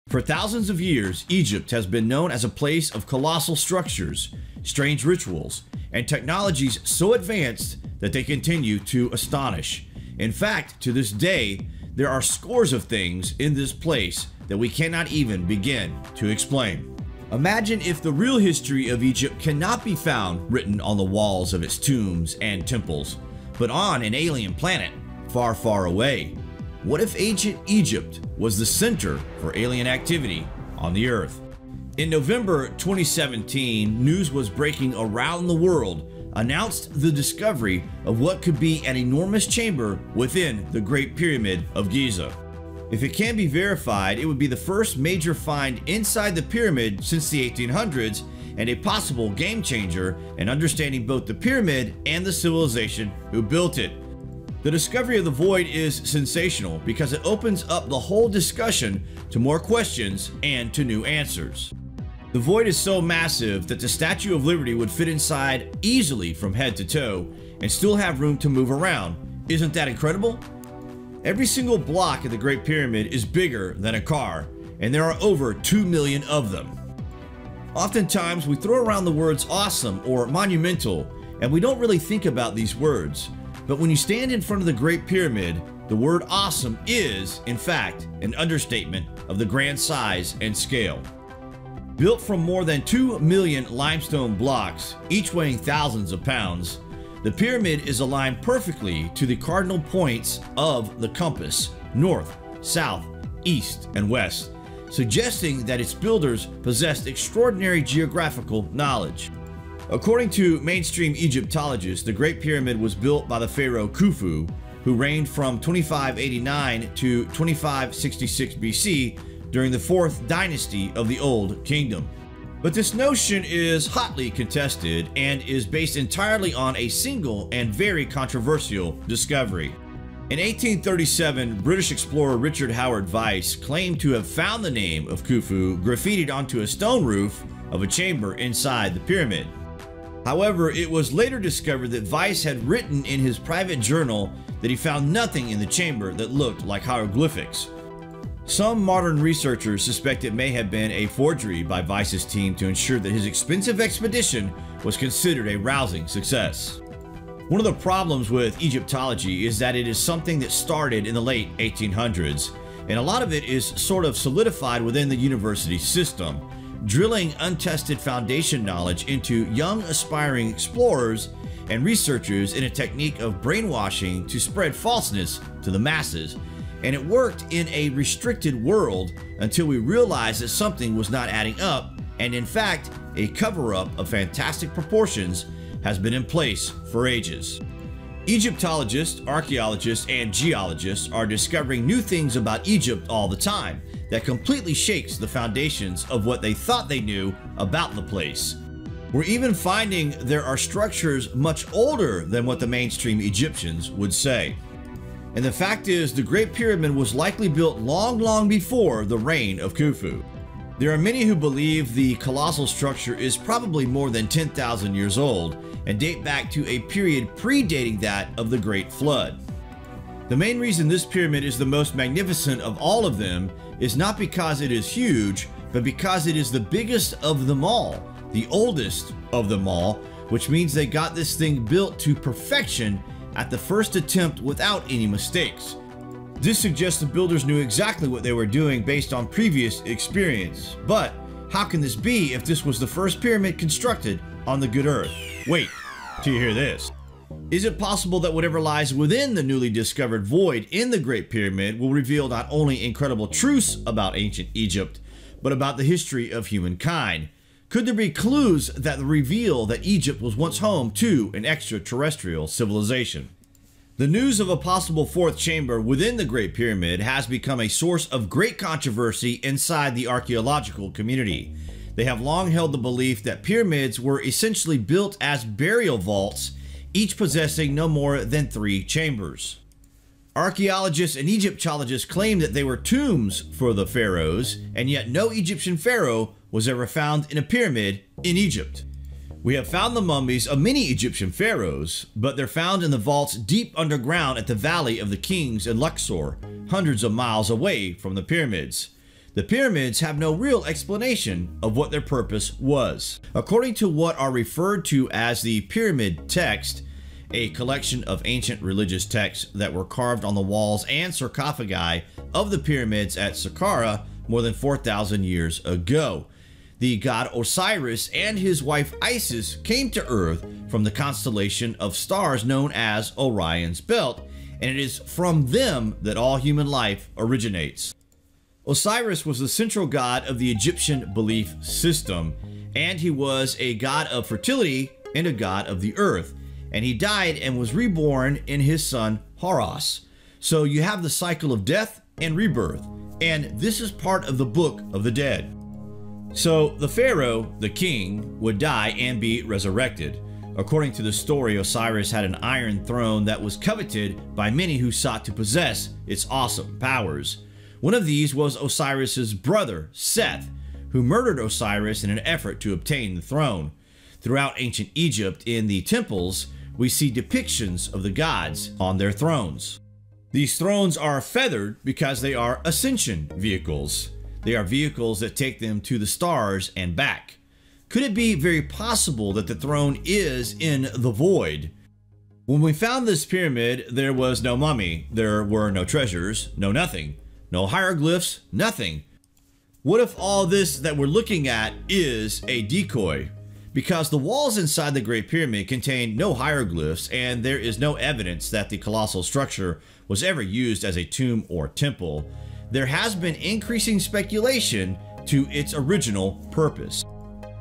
For thousands of years, Egypt has been known as a place of colossal structures, strange rituals, and technologies so advanced that they continue to astonish. In fact, to this day, there are scores of things in this place that we cannot even begin to explain. Imagine if the real history of Egypt cannot be found written on the walls of its tombs and temples, but on an alien planet far, far away. What if ancient Egypt was the center for alien activity on the Earth? In November 2017, news was breaking around the world announced the discovery of what could be an enormous chamber within the Great Pyramid of Giza. If it can be verified, it would be the first major find inside the pyramid since the 1800s and a possible game changer in understanding both the pyramid and the civilization who built it. The discovery of the void is sensational because it opens up the whole discussion to more questions and to new answers. The void is so massive that the Statue of Liberty would fit inside easily from head to toe and still have room to move around. Isn't that incredible? Every single block of the Great Pyramid is bigger than a car, and there are over 2 million of them. Oftentimes we throw around the words awesome or monumental, and we don't really think about these words. But when you stand in front of the Great Pyramid, the word awesome is, in fact, an understatement of the grand size and scale. Built from more than 2 million limestone blocks, each weighing thousands of pounds, the pyramid is aligned perfectly to the cardinal points of the compass, north, south, east, and west, suggesting that its builders possessed extraordinary geographical knowledge. According to mainstream Egyptologists, the Great Pyramid was built by the pharaoh Khufu, who reigned from 2589 to 2566 BC during the 4th dynasty of the Old Kingdom. But this notion is hotly contested and is based entirely on a single and very controversial discovery. In 1837, British explorer Richard Howard Weiss claimed to have found the name of Khufu graffitied onto a stone roof of a chamber inside the pyramid. However, it was later discovered that Weiss had written in his private journal that he found nothing in the chamber that looked like hieroglyphics. Some modern researchers suspect it may have been a forgery by Weiss's team to ensure that his expensive expedition was considered a rousing success. One of the problems with Egyptology is that it is something that started in the late 1800s, and a lot of it is sort of solidified within the university system, drilling untested foundation knowledge into young aspiring explorers and researchers in a technique of brainwashing to spread falseness to the masses. And it worked in a restricted world until we realized that something was not adding up, and in fact, a cover-up of fantastic proportions has been in place for ages. Egyptologists, archaeologists, and geologists are discovering new things about Egypt all the time that completely shakes the foundations of what they thought they knew about the place. We're even finding there are structures much older than what the mainstream Egyptians would say. And the fact is, the Great Pyramid was likely built long, long before the reign of Khufu. There are many who believe the colossal structure is probably more than 10,000 years old and date back to a period predating that of the Great Flood. The main reason this pyramid is the most magnificent of all of them is not because it is huge, but because it is the biggest of them all, the oldest of them all, which means they got this thing built to perfection at the first attempt without any mistakes. This suggests the builders knew exactly what they were doing based on previous experience. But how can this be if this was the first pyramid constructed on the good earth? Wait till you hear this. Is it possible that whatever lies within the newly discovered void in the Great Pyramid will reveal not only incredible truths about ancient Egypt, but about the history of humankind? Could there be clues that reveal that Egypt was once home to an extraterrestrial civilization? The news of a possible 4th chamber within the Great Pyramid has become a source of great controversy inside the archaeological community. They have long held the belief that pyramids were essentially built as burial vaults, each possessing no more than 3 chambers. Archaeologists and Egyptologists claim that they were tombs for the pharaohs, and yet no Egyptian pharaoh was ever found in a pyramid in Egypt. We have found the mummies of many Egyptian pharaohs, but they're found in the vaults deep underground at the Valley of the Kings in Luxor, hundreds of miles away from the pyramids. The pyramids have no real explanation of what their purpose was. According to what are referred to as the Pyramid Text, a collection of ancient religious texts that were carved on the walls and sarcophagi of the pyramids at Saqqara more than 4,000 years ago, the god Osiris and his wife Isis came to Earth from the constellation of stars known as Orion's Belt, and it is from them that all human life originates. Osiris was the central god of the Egyptian belief system, and he was a god of fertility and a god of the earth, and he died and was reborn in his son Horus. So you have the cycle of death and rebirth, and this is part of the Book of the Dead. So the pharaoh, the king, would die and be resurrected. According to the story, Osiris had an iron throne that was coveted by many who sought to possess its awesome powers. One of these was Osiris's brother, Seth, who murdered Osiris in an effort to obtain the throne. Throughout ancient Egypt, in the temples, we see depictions of the gods on their thrones. These thrones are feathered because they are ascension vehicles. They are vehicles that take them to the stars and back. Could it be very possible that the throne is in the void? When we found this pyramid, there was no mummy, there were no treasures, no nothing. No hieroglyphs, nothing. What if all this that we're looking at is a decoy? Because the walls inside the Great Pyramid contain no hieroglyphs, and there is no evidence that the colossal structure was ever used as a tomb or temple, there has been increasing speculation to its original purpose.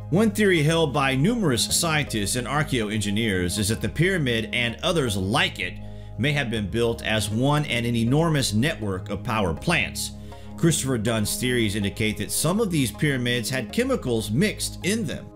One theory held by numerous scientists and archaeoengineers is that the pyramid and others like it may have been built as one and an enormous network of power plants. Christopher Dunn's theories indicate that some of these pyramids had chemicals mixed in them.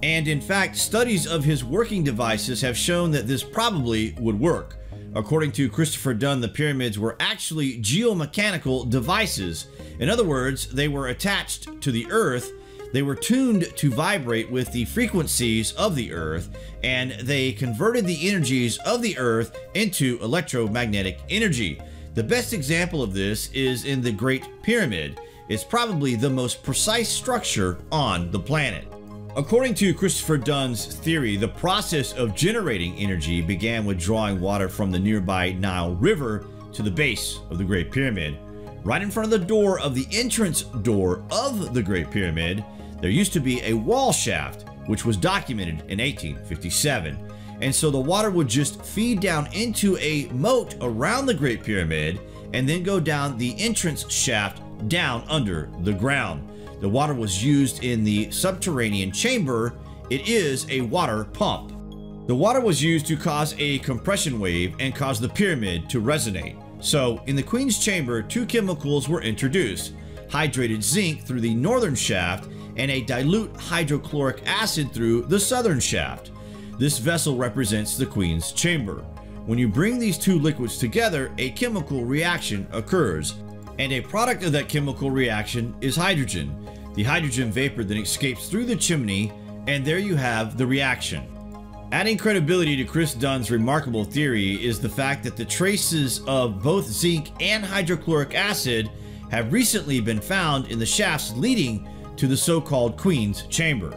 And in fact, studies of his working devices have shown that this probably would work. According to Christopher Dunn, the pyramids were actually geomechanical devices. In other words, they were attached to the earth. They were tuned to vibrate with the frequencies of the earth, and they converted the energies of the earth into electromagnetic energy. The best example of this is in the Great Pyramid. It's probably the most precise structure on the planet. According to Christopher Dunn's theory, the process of generating energy began with drawing water from the nearby Nile River to the base of the Great Pyramid. Right in front of the door of the entrance door of the Great Pyramid, there used to be a wall shaft, which was documented in 1857. And so the water would just feed down into a moat around the Great Pyramid and then go down the entrance shaft down under the ground. The water was used in the subterranean chamber. It is a water pump. The water was used to cause a compression wave and cause the pyramid to resonate. So in the Queen's Chamber, two chemicals were introduced: hydrated zinc through the northern shaft and a dilute hydrochloric acid through the southern shaft. This vessel represents the Queen's Chamber. When you bring these two liquids together, a chemical reaction occurs, and a product of that chemical reaction is hydrogen. The hydrogen vapor then escapes through the chimney, and there you have the reaction. Adding credibility to Chris Dunn's remarkable theory is the fact that the traces of both zinc and hydrochloric acid have recently been found in the shafts leading to the so-called Queen's Chamber.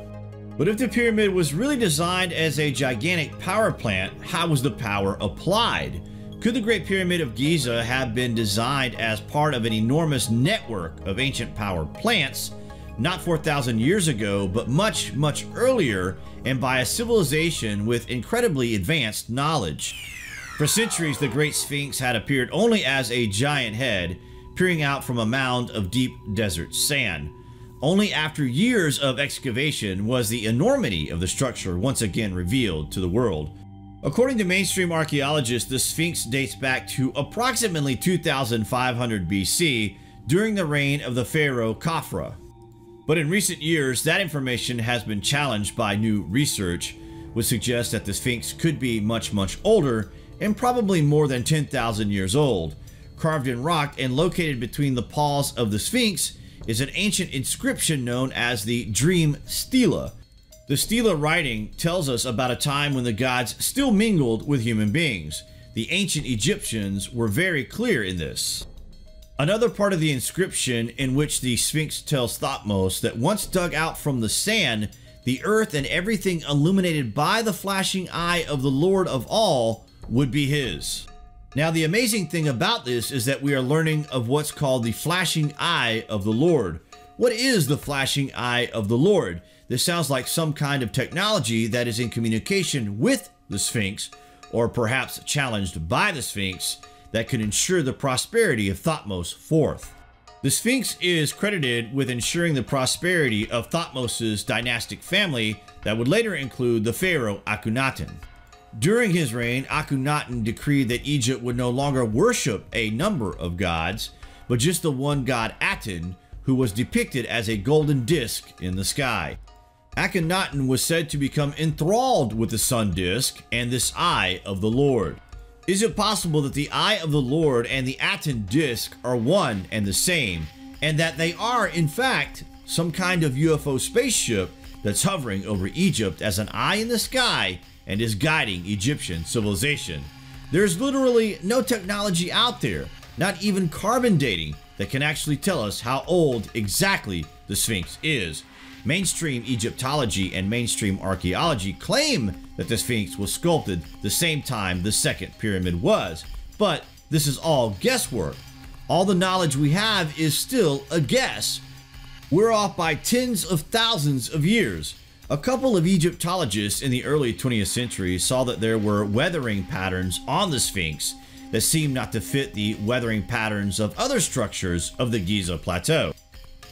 But if the pyramid was really designed as a gigantic power plant, how was the power applied? Could the Great Pyramid of Giza have been designed as part of an enormous network of ancient power plants, not 4,000 years ago, but much, much earlier, and by a civilization with incredibly advanced knowledge? For centuries, the Great Sphinx had appeared only as a giant head, peering out from a mound of deep desert sand. Only after years of excavation was the enormity of the structure once again revealed to the world. According to mainstream archaeologists, the Sphinx dates back to approximately 2500 BC during the reign of the pharaoh Khafra. But in recent years, that information has been challenged by new research, which suggests that the Sphinx could be much, much older and probably more than 10,000 years old. Carved in rock and located between the paws of the Sphinx is an ancient inscription known as the Dream Stela. The Stela writing tells us about a time when the gods still mingled with human beings. The ancient Egyptians were very clear in this. Another part of the inscription in which the Sphinx tells Thutmose that once dug out from the sand, the earth and everything illuminated by the flashing eye of the Lord of all would be his. Now, the amazing thing about this is that we are learning of what's called the flashing eye of the Lord. What is the flashing eye of the Lord? This sounds like some kind of technology that is in communication with the Sphinx, or perhaps challenged by the Sphinx, that could ensure the prosperity of Thutmose IV. The Sphinx is credited with ensuring the prosperity of Thutmose's dynastic family that would later include the pharaoh Akhenaten. During his reign, Akhenaten decreed that Egypt would no longer worship a number of gods, but just the one god Aten, who was depicted as a golden disc in the sky. Akhenaten was said to become enthralled with the sun disk and this eye of the Lord. Is it possible that the eye of the Lord and the Aten disk are one and the same, and that they are, in fact, some kind of UFO spaceship that's hovering over Egypt as an eye in the sky and is guiding Egyptian civilization? There's literally no technology out there, not even carbon dating, that can actually tell us how old exactly the Sphinx is. Mainstream Egyptology and mainstream archaeology claim that the Sphinx was sculpted the same time the second pyramid was, but this is all guesswork. All the knowledge we have is still a guess. We're off by tens of thousands of years. A couple of Egyptologists in the early 20th century saw that there were weathering patterns on the Sphinx that seemed not to fit the weathering patterns of other structures of the Giza Plateau.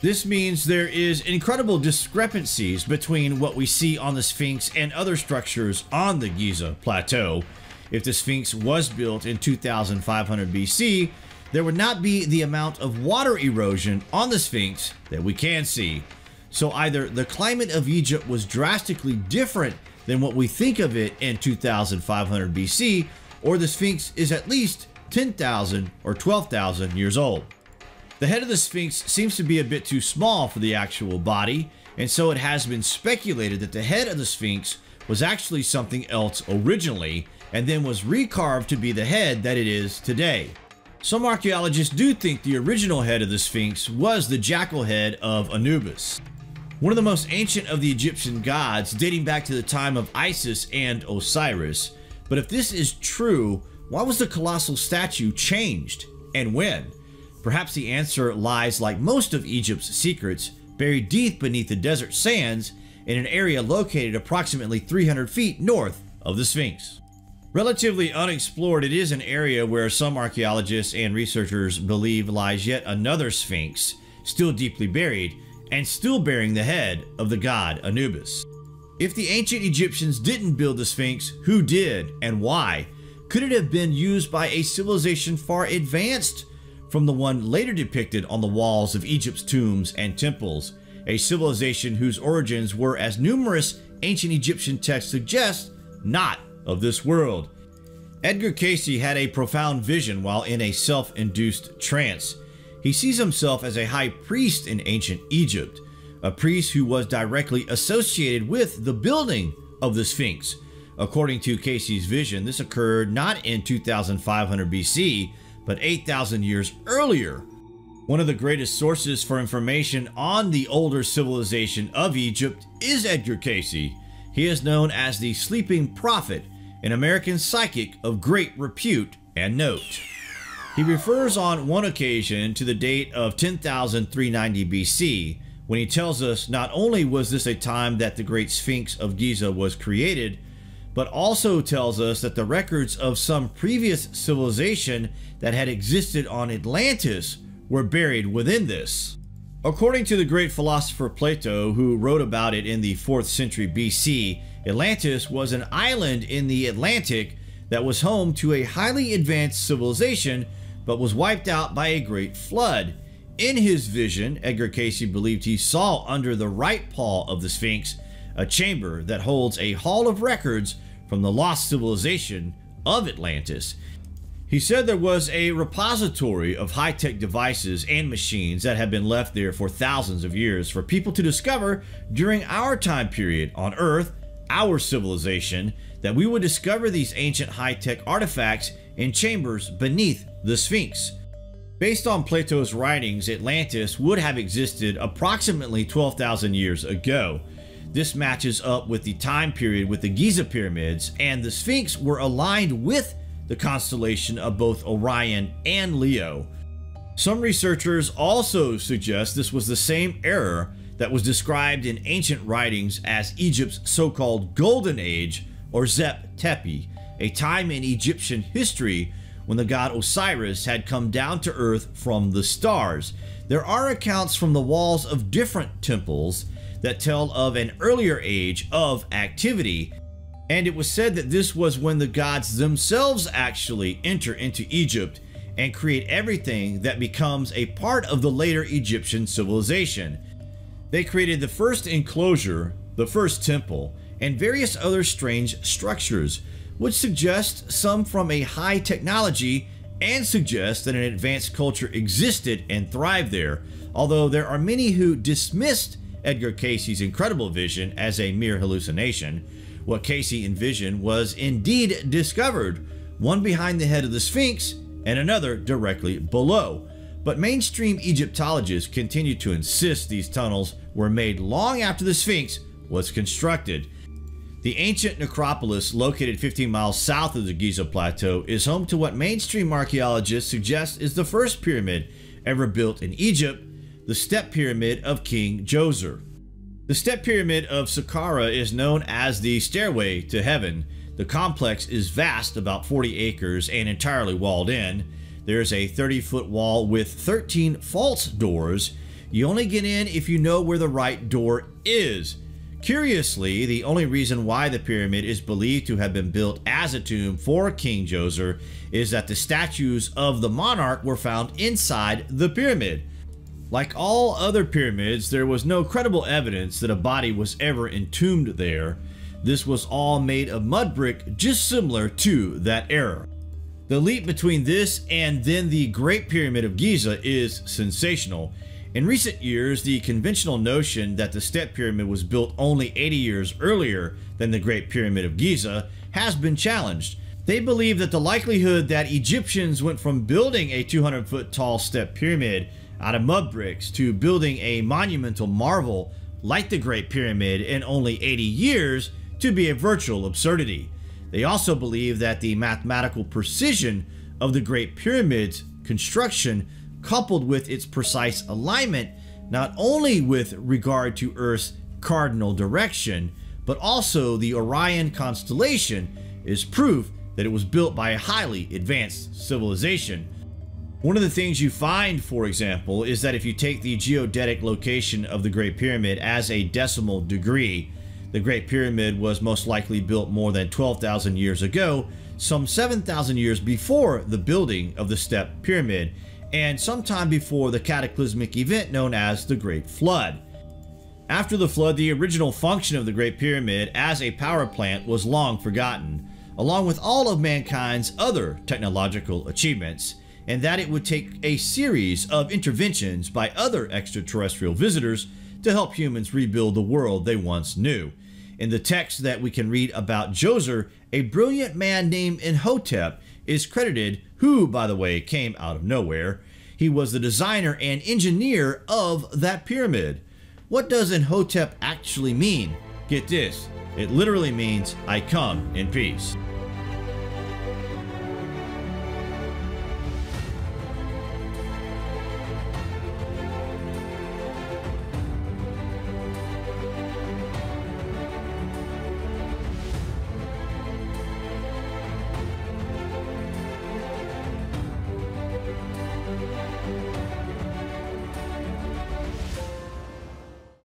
This means there is incredible discrepancies between what we see on the Sphinx and other structures on the Giza Plateau. If the Sphinx was built in 2500 BC, there would not be the amount of water erosion on the Sphinx that we can see. So either the climate of Egypt was drastically different than what we think of it in 2500 BC, or the Sphinx is at least 10,000 or 12,000 years old. The head of the Sphinx seems to be a bit too small for the actual body, and so it has been speculated that the head of the Sphinx was actually something else originally, and then was recarved to be the head that it is today. Some archaeologists do think the original head of the Sphinx was the jackal head of Anubis, one of the most ancient of the Egyptian gods, dating back to the time of Isis and Osiris. But if this is true, why was the colossal statue changed, and when? Perhaps the answer lies, like most of Egypt's secrets, buried deep beneath the desert sands in an area located approximately 300 feet north of the Sphinx. Relatively unexplored, it is an area where some archaeologists and researchers believe lies yet another Sphinx, still deeply buried, and still bearing the head of the god Anubis. If the ancient Egyptians didn't build the Sphinx, who did and why? Could it have been used by a civilization far advanced from the one later depicted on the walls of Egypt's tombs and temples, a civilization whose origins were, as numerous ancient Egyptian texts suggest, not of this world? Edgar Cayce had a profound vision while in a self-induced trance. He sees himself as a high priest in ancient Egypt, a priest who was directly associated with the building of the Sphinx. According to Cayce's vision, this occurred not in 2500 BC, but 8,000 years earlier. One of the greatest sources for information on the older civilization of Egypt is Edgar Cayce. He is known as the Sleeping Prophet, an American psychic of great repute and note. He refers on one occasion to the date of 10,390 BC, when he tells us not only was this a time that the Great Sphinx of Giza was created, but also tells us that the records of some previous civilization that had existed on Atlantis were buried within this. According to the great philosopher Plato, who wrote about it in the 4th century BC, Atlantis was an island in the Atlantic that was home to a highly advanced civilization, but was wiped out by a great flood. In his vision, Edgar Cayce believed he saw under the right paw of the Sphinx a chamber that holds a hall of records from the lost civilization of Atlantis. He said there was a repository of high-tech devices and machines that had been left there for thousands of years for people to discover during our time period on Earth, our civilization, that we would discover these ancient high-tech artifacts in chambers beneath the Sphinx. Based on Plato's writings, Atlantis would have existed approximately 12,000 years ago. This matches up with the time period with the Giza pyramids, and the Sphinx were aligned with the constellation of both Orion and Leo. Some researchers also suggest this was the same era that was described in ancient writings as Egypt's so-called Golden Age, or Zep Tepi, a time in Egyptian history when the god Osiris had come down to earth from the stars. There are accounts from the walls of different temples that tell of an earlier age of activity, and it was said that this was when the gods themselves actually enter into Egypt and create everything that becomes a part of the later Egyptian civilization. They created the first enclosure, the first temple, and various other strange structures, which suggest some from a high technology and suggest that an advanced culture existed and thrived there, although there are many who dismissed Edgar Cayce's incredible vision as a mere hallucination. What Cayce envisioned was indeed discovered, one behind the head of the Sphinx and another directly below. But mainstream Egyptologists continue to insist these tunnels were made long after the Sphinx was constructed. The ancient necropolis, located 15 miles south of the Giza Plateau, is home to what mainstream archaeologists suggest is the first pyramid ever built in Egypt, the Step Pyramid of King Djoser. The Step Pyramid of Saqqara is known as the Stairway to Heaven. The complex is vast, about 40 acres, and entirely walled in. There's a 30-foot wall with 13 false doors. You only get in if you know where the right door is. Curiously, the only reason why the pyramid is believed to have been built as a tomb for King Djoser is that the statues of the monarch were found inside the pyramid. Like all other pyramids, there was no credible evidence that a body was ever entombed there. This was all made of mud brick, just similar to that era. The leap between this and then the Great Pyramid of Giza is sensational. In recent years, the conventional notion that the Step Pyramid was built only 80 years earlier than the Great Pyramid of Giza has been challenged. They believe that the likelihood that Egyptians went from building a 200-foot tall step pyramid out of mud bricks to building a monumental marvel like the Great Pyramid in only 80 years to be a virtual absurdity. They also believe that the mathematical precision of the Great Pyramid's construction, coupled with its precise alignment, not only with regard to Earth's cardinal direction, but also the Orion constellation, is proof that it was built by a highly advanced civilization. One of the things you find, for example, is that if you take the geodetic location of the Great Pyramid as a decimal degree, the Great Pyramid was most likely built more than 12,000 years ago, some 7,000 years before the building of the Step Pyramid, and sometime before the cataclysmic event known as the Great Flood. After the flood, the original function of the Great Pyramid as a power plant was long forgotten, along with all of mankind's other technological achievements, and that it would take a series of interventions by other extraterrestrial visitors to help humans rebuild the world they once knew. In the text that we can read about Djoser, a brilliant man named Imhotep is credited, who, by the way, came out of nowhere. He was the designer and engineer of that pyramid. What does Imhotep actually mean? Get this, it literally means, "I come in peace."